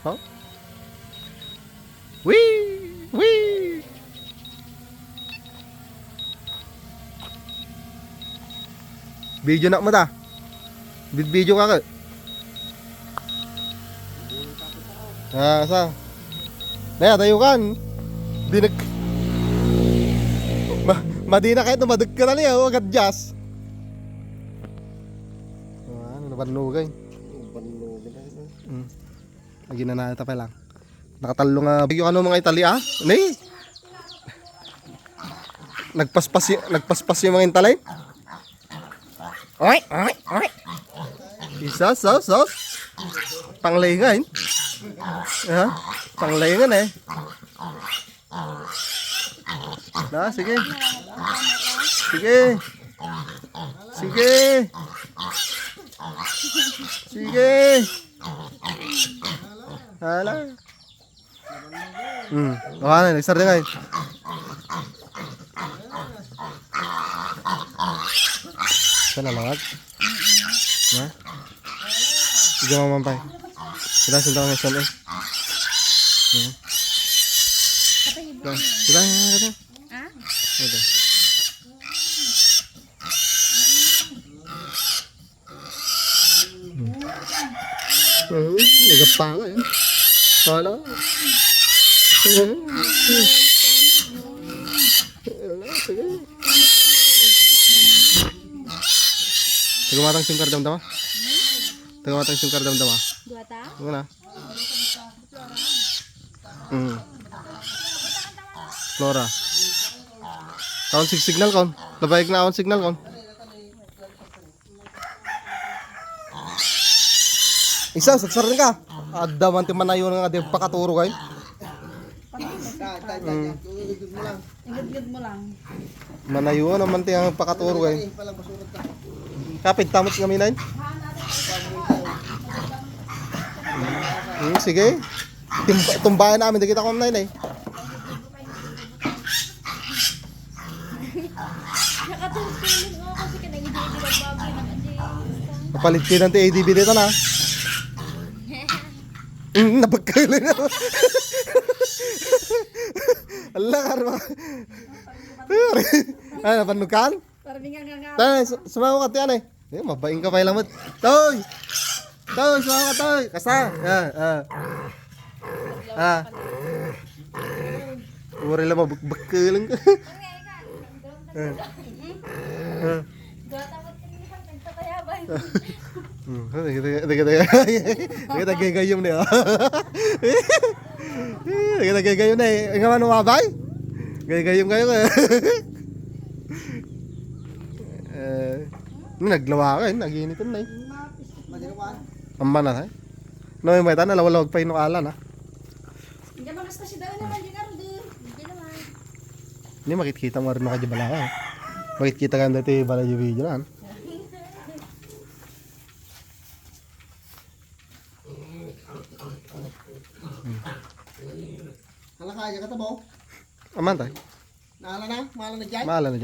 Oh. Wee! Wee! Video na mo ta. Video ka ka. Sa. Naya tayo kan. Dinag. Madina kahit numadag ka na niya, agad jazz. Ano nabanugay. Lagi na nata pa lang. Nakatalo nga bigyo ano mga Italia. Ni. Nagpaspas yung mga Italay. Oy. Isa so. Panglayngan. Ha? Panglayngan eh. Na, sige. Hala. Baka na, nag-start na ngayon. Saan nalawag? Ha? Sige mamampay. Kita sunta ko ng son eh. Kita. Ito. Nagapanga yan. Hala. Sige. Tagamatang sim card dam-dama? Tagamatang sim card dam-dama? Dua ta? Ano na? Flora. Kaon signal kon. Labayag na akong signal kon. Isa, saksarin ka. Adda man ti manayo nga di pakaturo kay. Igad mo lang. Manayo naman ti ang pakaturo kay. Kapit tamot kami nain. Sige. Tumbayan namin di kita ko nain eh. Nakatulog mo kasi kanang hindi bagay ng ADB. Napalit kayo ng ADB dito na. Napagkailan na. Allah karma. Ano napanukan? Para di nga. Tay, sumawa ka tiyan eh. Mabaing ka pa lang mo. Toy, sumawa ka toy. Kasa. Umuri lang mabagkailan ka. Dua ta mo tingisan nagtatayabay. Kita gagayom na. Kita gagayom na. Nga man umabay? Gagayom kayo ka. Naglawa ka, naginitin na eh. Amba na tayo. No, may tayo nalawalawag pa yung ala na. Hindi naman basta si Dawan naman din ardo. Hindi naman. Hindi makikita mo rin nakadibala ka. Makikita ka dito yung bala yung video na. Hala kaya ka tabo? Aman tayo. Naala na? Maala na dyan? Maala na dyan.